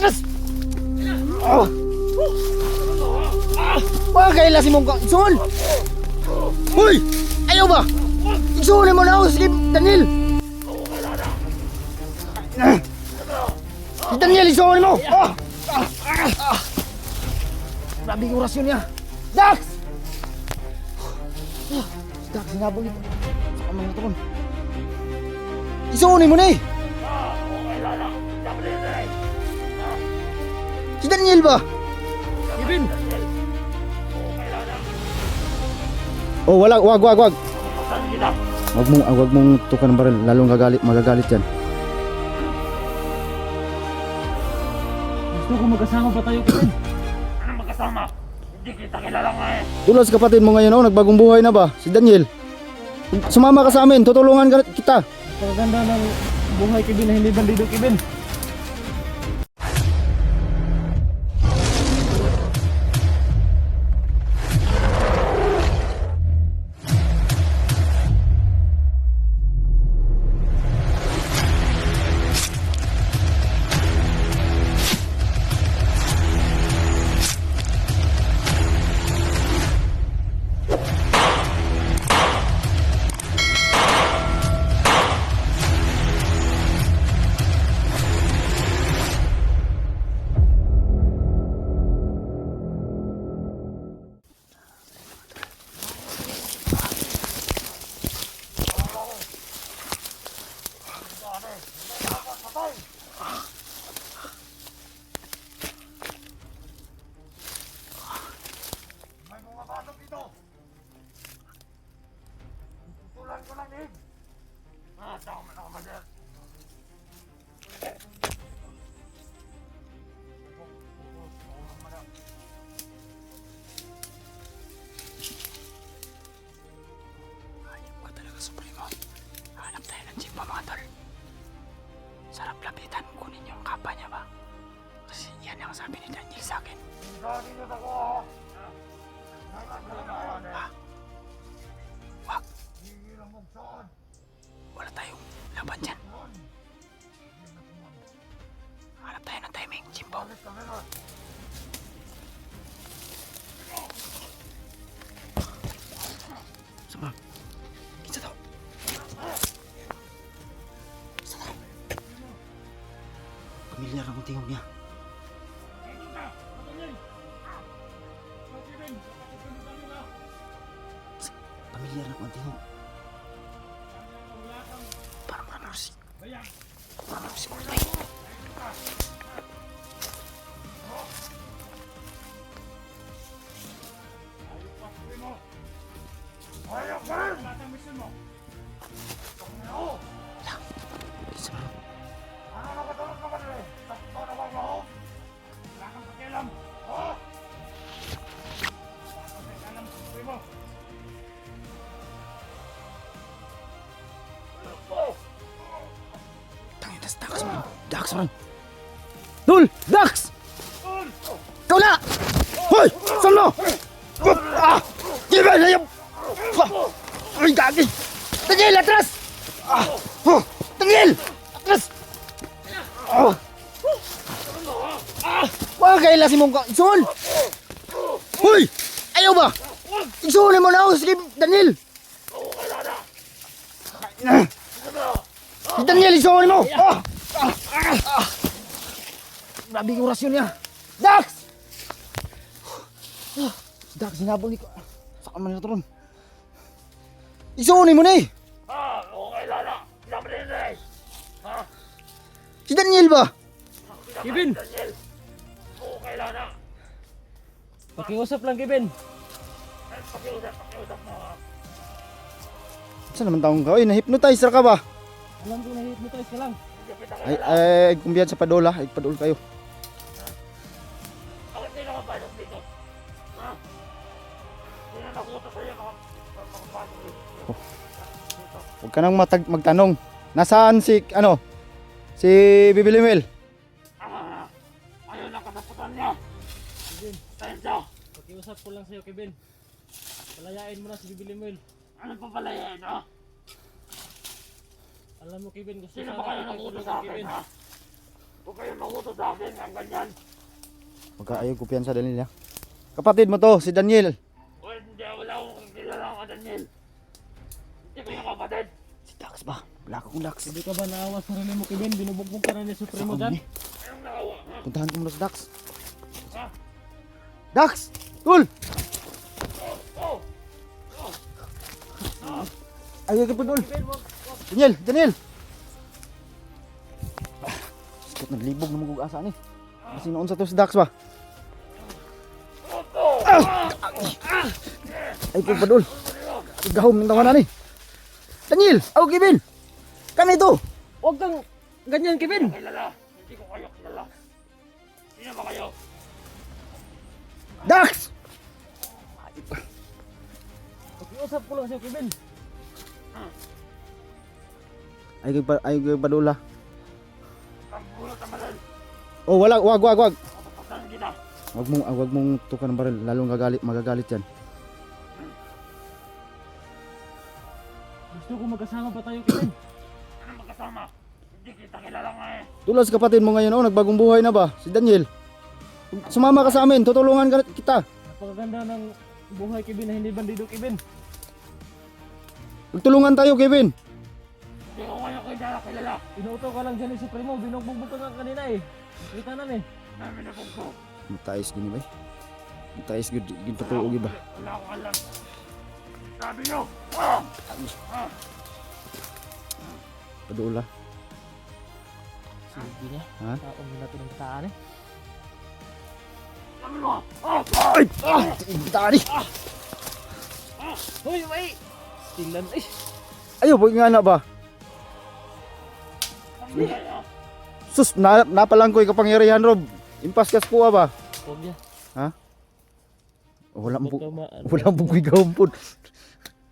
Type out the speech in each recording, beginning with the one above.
atras! Pagkaila si mong Igsoon! Hoy! Ayaw ba? Igsoon mo na ako si Daniel! Si Daniel, igsoon mo! Grabe yung orasyon niya! Dax! Si Dax, sinabog ito. Sa kamay na ito kon. Igsoon mo na eh! Si Daniel ba? Kevin! Oh, wag. Wag mong tukan ng baril, lalong magagalit yan. Gusto ko magkasama pa tayo, Kevin. Anong magkasama? Hindi kita kilala nga eh. Tulad sa kapatid mo ngayon, oh, nagbagong buhay na ba? Si Daniel. Sumama ka sa amin, tutulungan kita. Paganda ng buhay, Kevin, na hindi bandido, Kevin. May mga batok dito. Tutulan ko lang din. Tama na ako mag-er. Hayop ka talaga, Supremo. Hanap tayo ng jeep mga tol. Sarap lapitan, kunin yung kapa niya ba? Kasi yan ang sabi ni Daniel sa akin. Hindi na ako. Ha? Wag, Hindi na magsoon. wala tayong laban dyan. Hanap tayo ng timing, Jimbo. Sama. Isa to. Pamilyar ang tingog niya. Pamilyar ang tingog. Parang marami si Kurtay. Ayaw ka rin! Isa mo. Ano nakatulog ka ba rin? Sakto na ba mo? Wala kang pakialam. Oh! Wala kang pakialam. Sabi mo. Tangin na, Dax man. Dax man. Dul! Dax! Ikaw na! Hoy! Saan mo? Given! Ayaw! Ay, gagi! Daniel, atras! Daniel! Atras! Pagkaila si mong Igsoon! Hoy! Ayaw ba? Igsoon mo na ako si Daniel! Si Daniel, igsoon mo! Grabe yung orasyon niya! Dax! Si Dax, sinabog ni ko. Saan man ito ron? Igsoon mo na eh! Okay, Lala. Sabi rin eh. Si Daniel ba? Kevin! Daniel. Okay, Lala. Pakiusap lang, Kevin. Pakiusap mo ha. Saan naman taong ka? Uy, na-hypnotize ka ba? Alam ko na hypnotize ka lang. Ay, kumbiyan sa padola. Ay, padol kayo. Bakit hindi naman pasok dito? Ha? Hindi na nakuha sa'yo ka. Makapasok dito. Huwag ka nang magtanong. Nasaan si, si Bibilimuel? Ayaw na kasasatan niya. Tayo siya. Pakiusap ko lang sa'yo, Kevin. Palayain mo na si Bibilimuel. Ano pa pala yan, ha? Alam mo, Kevin, gusto Sino sana ba kayo kitang nakuha tulungan, sa akin, Kevin. ha? Huwag kayong makuto sa akin ng ganyan. Magkaayaw kumpiyansa Daniel ya. Kapatid mo to, si Daniel. Wala akong kilala ka, Daniel. Hindi ko yung kapatid. Si Dax ba? Wala akong Dax. Hindi ka ba naawa sa sarili mo, Kevin? Binubugbog ka na ni Supremo dyan. Anong nakawa, ha? Puntahan ko muna si Dax. Ha? Dax! Tol! Oh! Ayaw ka pa Tol. Daniel! Daniel! Sikot naglibog na mag-asa ni. Kasi noon sa to si Dax ba? Ay po pa Tol. Igahom ng tawanan ni. Daniel! Ako Kevin! Kami to! Huwag kang ganyan, Kevin! Kilala. Hindi ko kayo kilala. Sino ba kayo? Dax! Pakiusap ko lang sa'yo, Kevin. Ay padula. Ang gulat ang baril. Oh, wag. Papatayin kita. Wag mong tukan ng baril, lalong magagalit 'yan. Gusto ko magkasama pa tayo, Kevin. Ano magkasama? Hindi kita kilala nga eh. Tulad sa kapatid mo ngayon, oh, nagbagong buhay na ba? Si Daniel. Sumama ka sa amin, tutulungan kita. Napakaganda ng buhay, Kevin, na hindi bandido, Kevin. Magtulungan tayo, Kevin. Hindi ko kayo kilala. Inuuto ka lang dyan ni Supremo. Binugbog ka nga kanina eh. Kita na eh. Namin na ko. Matayos gini ba? Matayos gid patuogi ba? Wala akong alam. Sabi nyo! Padula. Sige niya. Ha? Taong ginatulong kataan eh. Sabi mo! Ay! Tani. Hoy, may! Tingnan eh. Ayo, boy nga na ba? Sabi kayo! Sus, napalang ko kapangyarihan Rob. Impas kas po ba? Huwag niya. Ha? Oh, wala Huwag mo ka wala mo gawon pud.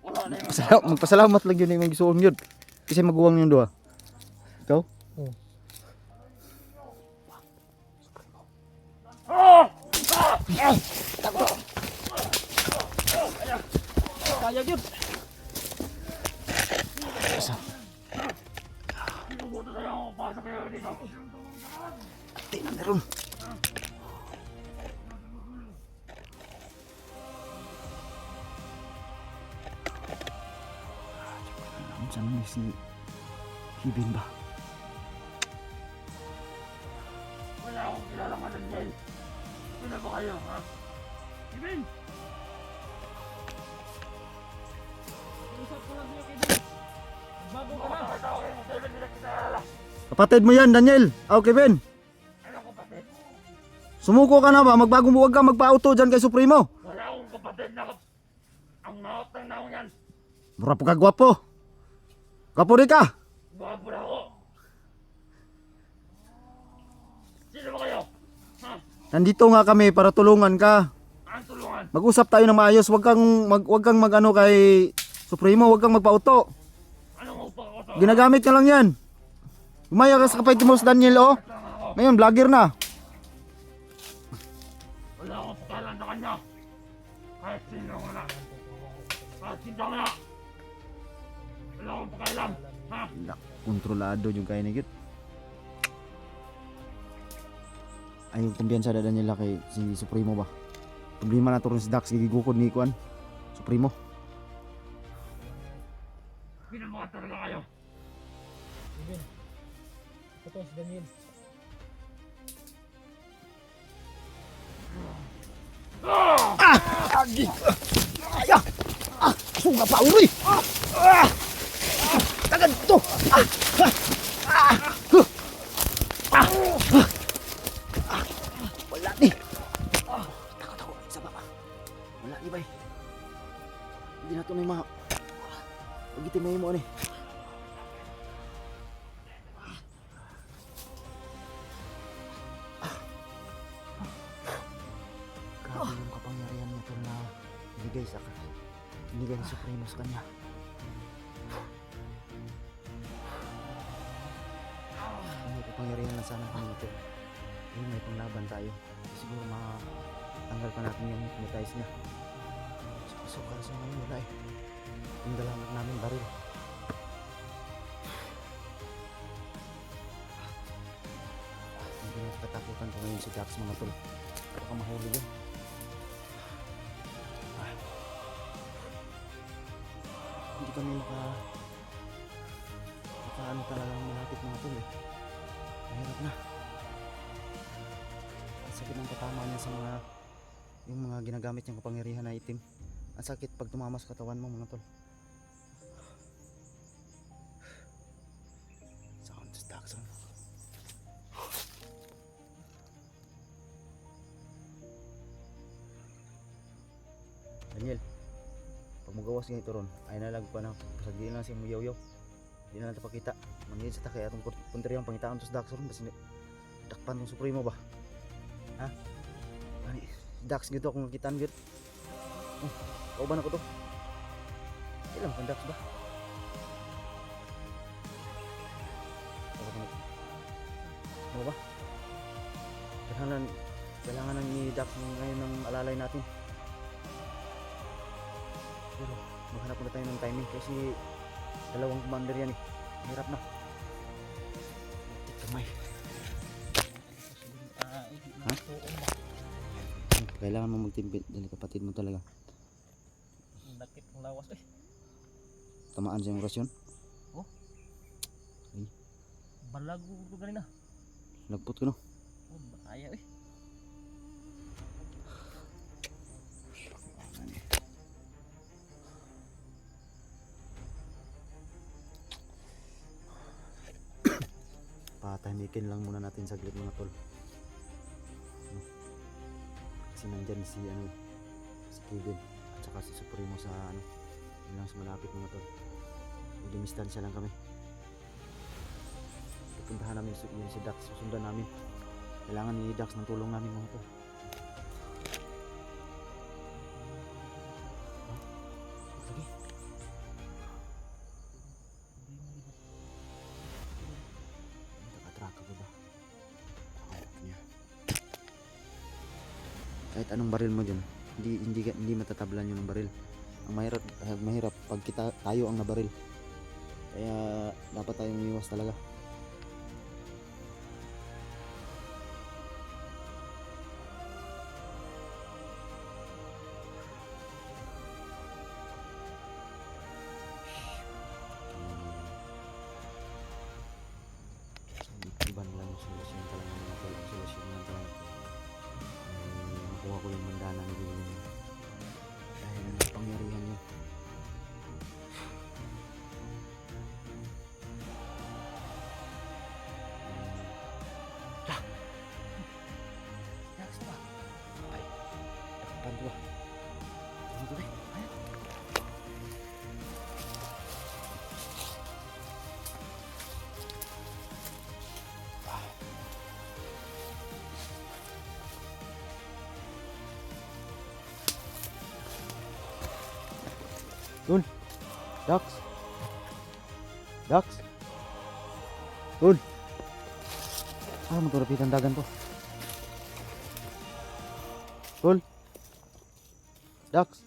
Wala na yung Magpasalamat lang yun yung gisuon yun. Kasi maguwang yung duha. Ikaw? Kaya yun. Sinubuto sa'yo ako. Pasok kayo dito. Tingnan na ron. Saan na si Kevin ba? Wala akong kilala ka, Daniel. Sino ba kayo, ha? Kevin! Usap ko lang sa'yo, Kevin. Bago ka na. Bakit ako kayo? Kevin, hindi na kita kilala. Kapatid mo yan, Daniel. Aw, Kevin. Anong kapatid? Sumuko ka na ba? Magbagong buwag ka magpa-auto dyan kay Supremo. Wala akong kapatid na ang naot ng naong yan. Mura po ka gwapo. Gwapo rin ka. Babura ako. Sino ba kayo? Ha? Nandito nga kami para tulungan ka. Ang tulungan? Mag-usap tayo ng maayos. Wag kang mag-ano kay Supremo. Wag kang magpa-auto. Anong upang ako to? Ginagamit ka lang yan. Umaya ka sa kapatid mo si Daniel, oh. Lang ako. Ngayon, vlogger na. Wala akong pakalan sa kanya. Kahit sino ko na. Kahit sino ko na. Wala akong pakalan. Ha? Kontrolado yung kaya nigit. Ay, kumpiyansa na Daniel kay si Supremo ba? Problema na to rin si Dax. Gigugukod ni Kuan. Supremo. Pinamukha talaga kayo. Kevin. Ito si Daniel. Agi! Aya! Sunga pa uri! Tagad to! Wala ni! Tako, isa ba ba? Wala ni bay. Hindi na ito na yung mga... Huwag itimay mo ni. Grabe yung kapangyarihan niya ito na binigay ni Supremo sa kanya. May kapangyarihan na sana kami ito. Eh, may panglaban tayo. Siguro matanggal pa natin yung hypnotize niya. So para sa ngayon wala eh. Yung dalaman namin baril. Nakakatakutan ko ngayon si Dax mga tol. Baka mahuli yun. Hindi kami ano talaga malapit mga tol eh. Mahirap na. Ang sakit ng patama niya sa yung mga ginagamit niyang kapangyarihan na itim. Ang sakit pag tumamas katawan mo mga tol. Sound Dax. Daniel, pag magawas nga ito ron, ay nalag pa na pasagdiin lang siya mo yaw-yaw. Hindi na natin pakita. Manilid sa takay atong punteriang pangitaan to sa Dax ron. Basta dakpan ng Supremo ba? Ha? Ani, Dax gitu akong nakitaan gitu. Kauban ako to. Ilang kan Dax ba? Ano ba? Kailangan ng ni Dax ngayon ng alalay natin. Pero maghanap muna tayo ng timing kasi dalawang commander yan eh. Hirap na. Kamay. Ha? Kailangan mo magtimpit dahil kapatid mo talaga. Nakit ng lawas eh. Tamaan sa yung rasyon. Oh. Ay. Balago ko ganina. Lagpot ko no. Oh, bahaya eh. Patahimikin lang muna natin saglit mga tol. Kasi nandyan si Kevin at saka si Supremo sa yun lang sa malapit mga tol. Didistansya lang kami. Pupuntahan namin yun si Dax, susundan namin. Kailangan ni Dax ng tulong namin mga tol. Sige. Nakatraka ko ba? Harap niya. Kahit anong baril mo dyan, hindi matatablan yun ng baril. Ang mahirap pag tayo ang nabaril. Kaya dapat tayong umiwas talaga. Iban lang yung solusyon talaga ng mga ang solusyon lang talaga. Nakuha ko yung mandana ni William. Dahil pangyarihan niya. Dax ba? Ay, takpan ko ba? Dito ba? Ay. Dun, Dax, Dun. Magkarapitan dagan to. Dun, Dax.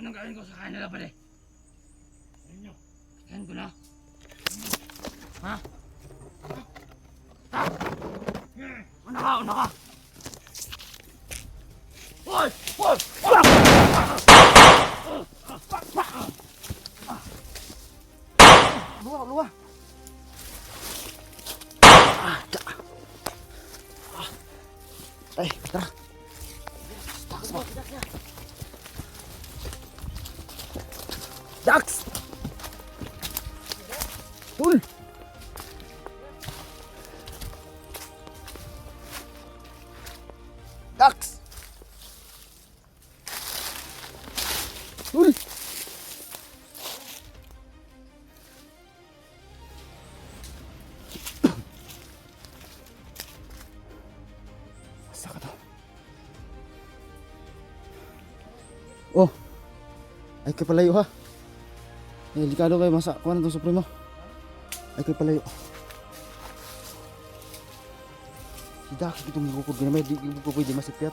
Anong gawin ko sa kanila pala? Inyo, katayin ko na. Ha? Ha? Una ka! Hoy! Hoy! luwa. Ay, tara. Dax! Tul! Dax! Tul! Asa ka to? Oh! Ay kay palayo ha. Eh, delikado kayo masa. Kuha na itong supremo. Ay kay palayo. Si Dax itong gugukod. Ginamay, di gugukod, di masipyat.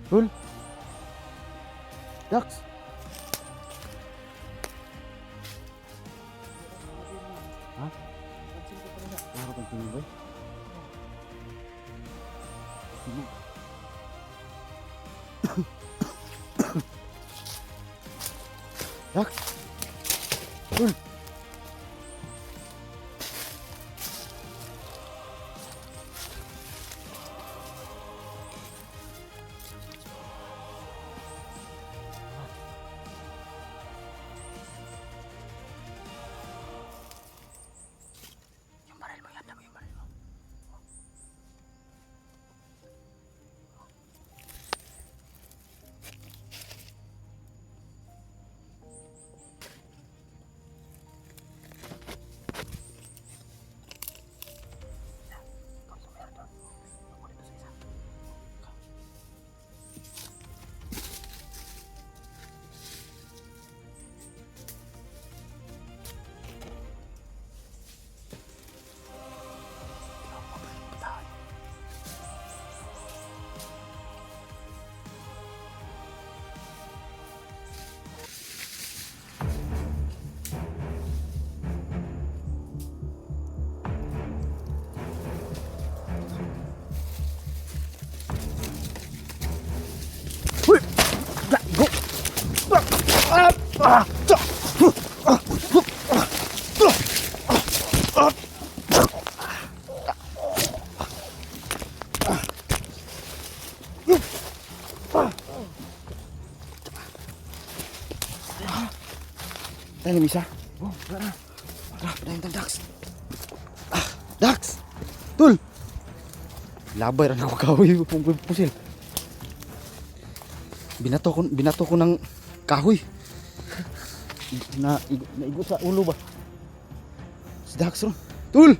Tul! Dax! Ha? Wala kang tingin ba? Sino? Dax! Tul! Yung baril mo, yan mo yung baril mo. Huy! Go! Tayo Misa. Oh, tara. Tara, padayon tang Dax. Dax! Tul! Labay rin ako kahoy pusil. Binato ko ng kahoy. Naigot sa ulo ba? Si Dax ron. Tul!